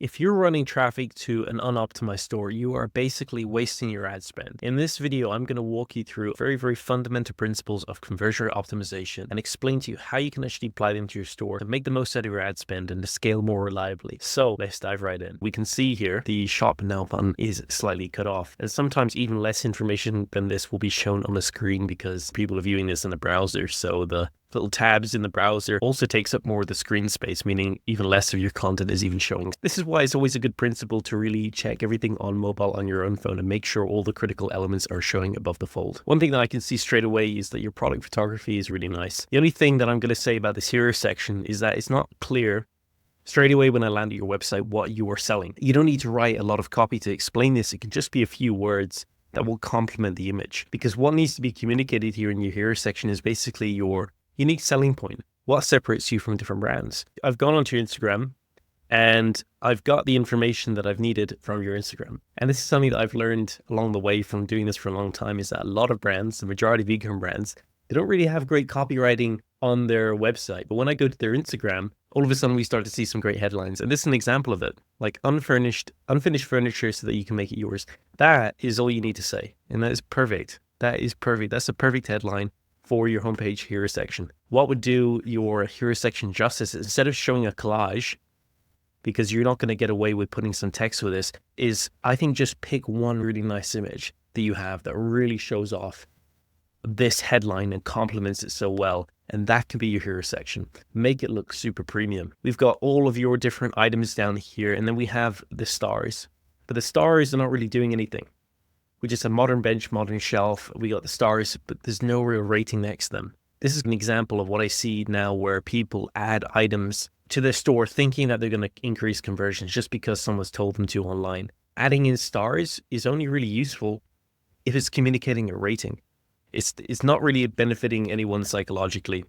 If you're running traffic to an unoptimized store, you are basically wasting your ad spend. In this video, I'm going to walk you through very fundamental principles of conversion rate optimization and explain to you how you can actually apply them to your store to make the most out of your ad spend and to scale more reliably. So let's dive right in. We can see here the shop now button is slightly cut off, and sometimes even less information than this will be shown on the screen because people are viewing this in the browser. So the little tabs in the browser also takes up more of the screen space, meaning even less of your content is even showing. This is why it's always a good principle to really check everything on mobile on your own phone and make sure all the critical elements are showing above the fold. One thing that I can see straight away is that your product photography is really nice. The only thing that I'm going to say about this hero section is that it's not clear straight away when I land at your website what you are selling. You don't need to write a lot of copy to explain this. It can just be a few words that will complement the image, because what needs to be communicated here in your hero section is basically your unique selling point. What separates you from different brands? I've gone onto your Instagram and I've got the information that I've needed from your Instagram. And this is something that I've learned along the way from doing this for a long time, is that a lot of brands, the majority of e-com brands, they don't really have great copywriting on their website. But when I go to their Instagram, all of a sudden we start to see some great headlines. And this is an example of it, like unfinished furniture so that you can make it yours. That is all you need to say. And that is perfect. That is perfect. That's a perfect headline for your homepage hero section. What would do your hero section justice, instead of showing a collage, because you're not going to get away with putting some text with this, is I think just pick one really nice image that you have that really shows off this headline and complements it so well. And that can be your hero section. Make it look super premium. We've got all of your different items down here, and then we have the stars. But the stars are not really doing anything. We just have modern bench, modern shelf. We got the stars, but there's no real rating next to them. This is an example of what I see now where people add items to their store thinking that they're going to increase conversions just because someone's told them to online. Adding in stars is only really useful if it's communicating a rating. It's not really benefiting anyone psychologically,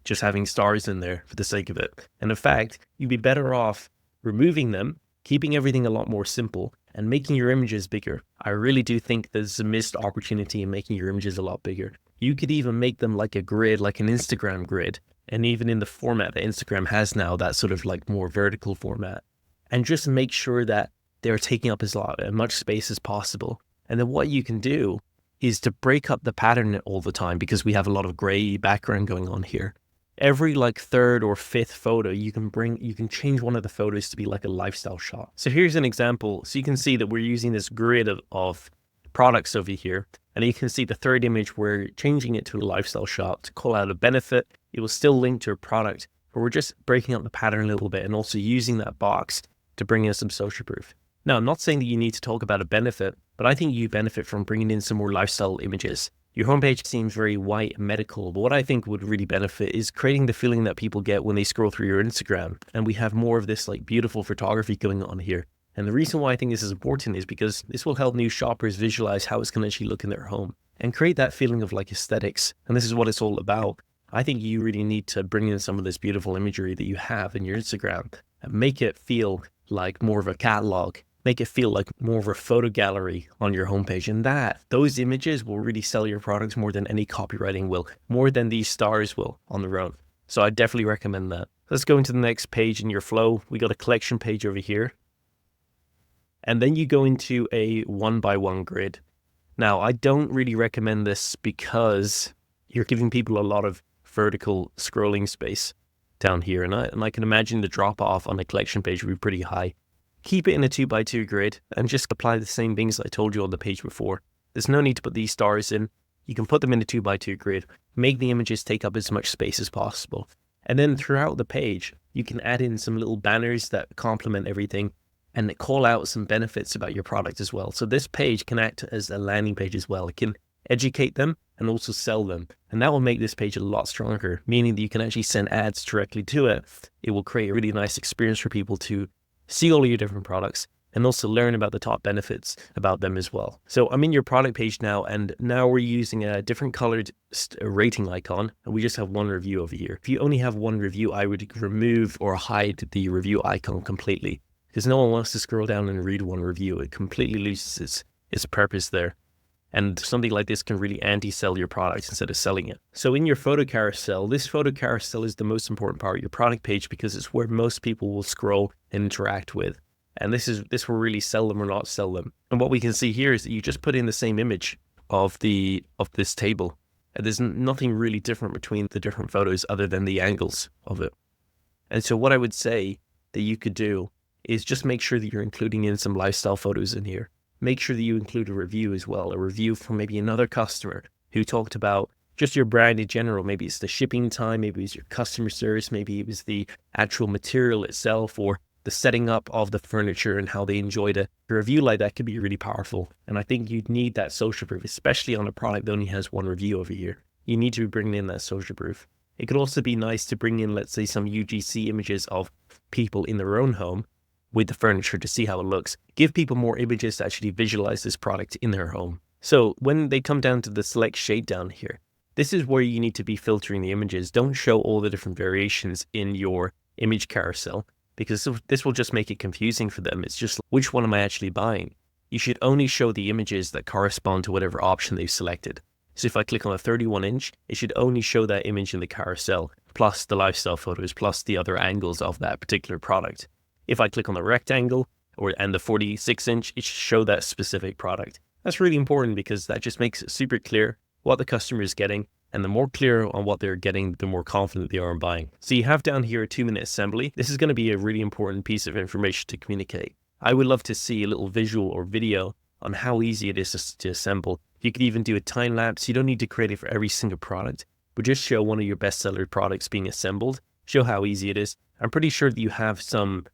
just having stars in there for the sake of it. And in fact, you'd be better off removing them, keeping everything a lot more simple, and making your images bigger. I really do think there's a missed opportunity in making your images a lot bigger. You could even make them like a grid, like an Instagram grid, and even in the format that Instagram has now, that sort of like more vertical format, and just make sure that they're taking up as much space as possible. And then what you can do is to break up the pattern all the time, because we have a lot of gray background going on here. Every like third or fifth photo, you can change one of the photos to be like a lifestyle shot. So here's an example. So you can see that we're using this grid of products over here. And you can see the third image, we're changing it to a lifestyle shot to call out a benefit. It will still link to a product, but we're just breaking up the pattern a little bit and also using that box to bring in some social proof. Now, I'm not saying that you need to talk about a benefit, but I think you benefit from bringing in some more lifestyle images. Your homepage seems very white and medical, but what I think would really benefit is creating the feeling that people get when they scroll through your Instagram. And we have more of this like beautiful photography going on here. And the reason why I think this is important is because this will help new shoppers visualize how it's going to actually look in their home and create that feeling of like aesthetics. And this is what it's all about. I think you really need to bring in some of this beautiful imagery that you have in your Instagram and make it feel like more of a catalog. Make it feel like more of a photo gallery on your homepage, and those images will really sell your products more than any copywriting will, more than these stars will on their own. So I definitely recommend that. Let's go into the next page in your flow. We got a collection page over here. And then you go into a 1x1 grid. Now, I don't really recommend this because you're giving people a lot of vertical scrolling space down here. And I can imagine the drop off on a collection page would be pretty high. Keep it in a 2x2 grid and just apply the same things I told you on the page before. There's no need to put these stars in. You can put them in a 2x2 grid, make the images take up as much space as possible. And then throughout the page, you can add in some little banners that complement everything and call out some benefits about your product as well. So this page can act as a landing page as well. It can educate them and also sell them. And that will make this page a lot stronger, meaning that you can actually send ads directly to it. It will create a really nice experience for people to see all of your different products and also learn about the top benefits about them as well. So I'm in your product page now, and now we're using a different colored rating icon, and we just have one review over here. If you only have one review, I would remove or hide the review icon completely, because no one wants to scroll down and read one review. It completely loses its purpose there. And something like this can really anti-sell your product instead of selling it. So in your photo carousel, this photo carousel is the most important part of your product page because it's where most people will scroll and interact with. And this will really sell them or not sell them. And what we can see here is that you just put in the same image of this table. And there's nothing really different between the different photos other than the angles of it. And so what I would say that you could do is just make sure that you're including in some lifestyle photos in here. Make sure that you include a review as well, a review from maybe another customer who talked about just your brand in general. Maybe it's the shipping time, maybe it's your customer service, maybe it was the actual material itself or the setting up of the furniture and how they enjoyed it. A review like that could be really powerful. And I think you'd need that social proof, especially on a product that only has one review over here. You need to be bringing in that social proof. It could also be nice to bring in, let's say, some UGC images of people in their own home with the furniture to see how it looks. Give people more images to actually visualize this product in their home. So when they come down to the select shade down here, this is where you need to be filtering the images. Don't show all the different variations in your image carousel, because this will just make it confusing for them. It's just, which one am I actually buying? You should only show the images that correspond to whatever option they've selected. So if I click on a 31-inch, it should only show that image in the carousel, plus the lifestyle photos, plus the other angles of that particular product. If I click on the rectangle and the 46-inch, it should show that specific product. That's really important because that just makes it super clear what the customer is getting. And the more clear on what they're getting, the more confident they are in buying. So you have down here a 2-minute assembly. This is going to be a really important piece of information to communicate. I would love to see a little visual or video on how easy it is to assemble. You could even do a time lapse. You don't need to create it for every single product, but just show one of your bestseller products being assembled. Show how easy it is. I'm pretty sure that you have some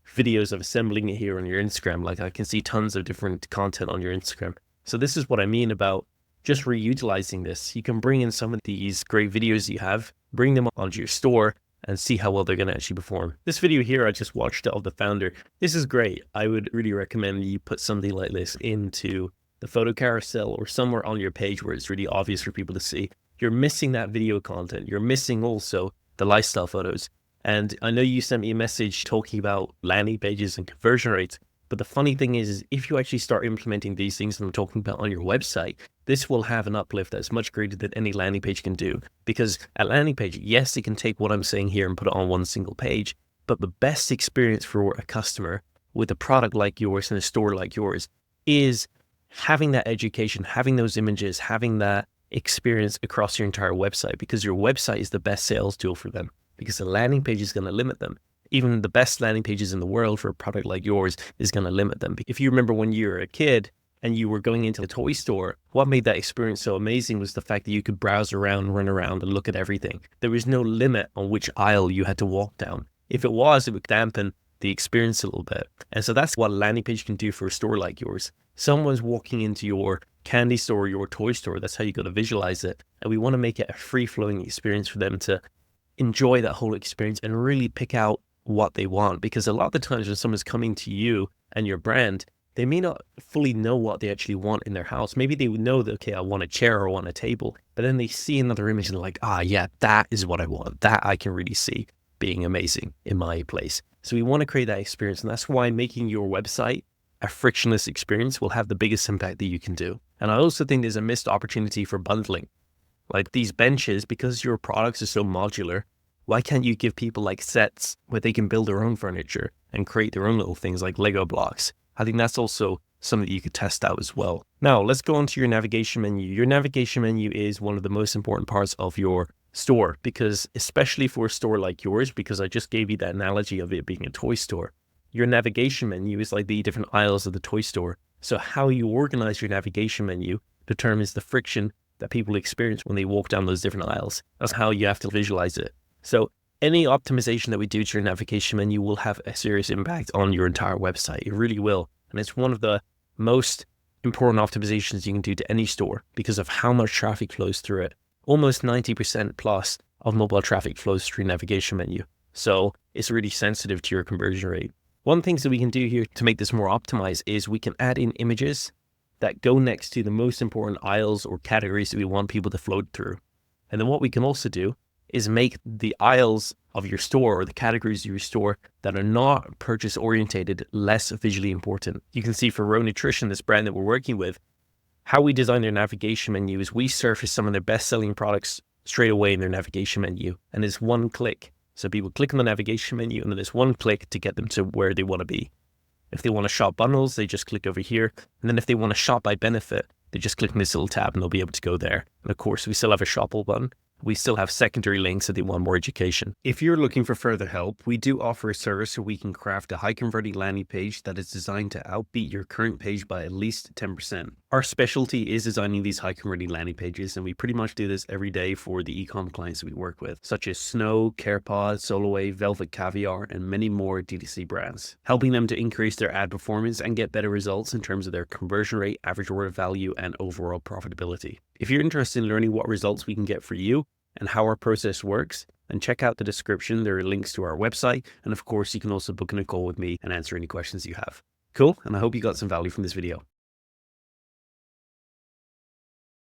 videos of assembling it here on your Instagram. Like I can see tons of different content on your Instagram. So this is what I mean about just reutilizing this. You can bring in some of these great videos you have, bring them onto your store and see how well they're going to actually perform. This video here I just watched of the founder. This is great. I would really recommend you put something like this into the photo carousel or somewhere on your page where it's really obvious for people to see. You're missing that video content. You're missing also the lifestyle photos. And I know you sent me a message talking about landing pages and conversion rates. But the funny thing is if you actually start implementing these things that I'm talking about on your website, this will have an uplift that's much greater than any landing page can do. Because a landing page, yes, it can take what I'm saying here and put it on one single page, but the best experience for a customer with a product like yours and a store like yours is having that education, having those images, having that experience across your entire website, because your website is the best sales tool for them, because the landing page is going to limit them. Even the best landing pages in the world for a product like yours is going to limit them. If you remember when you were a kid and you were going into a toy store, what made that experience so amazing was the fact that you could browse around, run around and look at everything. There was no limit on which aisle you had to walk down. If it was, it would dampen the experience a little bit. And so that's what a landing page can do for a store like yours. Someone's walking into your candy store, your toy store. That's how you got to visualize it. And we want to make it a free-flowing experience for them to enjoy that whole experience and really pick out what they want. Because a lot of the times when someone's coming to you and your brand, they may not fully know what they actually want in their house. Maybe they would know that, okay, I want a chair or I want a table, but then they see another image and they're like, yeah, that is what I want. That I can really see being amazing in my place. So we want to create that experience. And that's why making your website a frictionless experience will have the biggest impact that you can do. And I also think there's a missed opportunity for bundling. Like these benches, because your products are so modular, why can't you give people like sets where they can build their own furniture and create their own little things like Lego blocks? I think that's also something that you could test out as well. Now, let's go on to your navigation menu. Your navigation menu is one of the most important parts of your store, because especially for a store like yours, because I just gave you that analogy of it being a toy store, your navigation menu is like the different aisles of the toy store. So how you organize your navigation menu determines the friction that people experience when they walk down those different aisles. That's how you have to visualize it. So any optimization that we do to your navigation menu will have a serious impact on your entire website. It really will. And it's one of the most important optimizations you can do to any store because of how much traffic flows through it. Almost 90% plus of mobile traffic flows through navigation menu. So it's really sensitive to your conversion rate. One thing that we can do here to make this more optimized is we can add in images that go next to the most important aisles or categories that we want people to float through. And then what we can also do is make the aisles of your store or the categories of your store that are not purchase orientated less visually important. You can see for Row Nutrition, this brand that we're working with, how we design their navigation menu is we surface some of their best selling products straight away in their navigation menu. And it's one click. So people click on the navigation menu and then it's one click to get them to where they want to be. If they want to shop bundles, they just click over here. And then if they want to shop by benefit, they just click on this little tab and they'll be able to go there. And of course, we still have a shop all button. We still have secondary links if they want more education. If you're looking for further help, we do offer a service where we can craft a high converting landing page that is designed to outbeat your current page by at least 10%. Our specialty is designing these high converting landing pages, and we pretty much do this every day for the e-com clients that we work with, such as Snow, CarePod, Soloway, Velvet Caviar, and many more DTC brands, helping them to increase their ad performance and get better results in terms of their conversion rate, average order value, and overall profitability. If you're interested in learning what results we can get for you and how our process works, then check out the description. There are links to our website. And of course, you can also book in a call with me and answer any questions you have. Cool. And I hope you got some value from this video.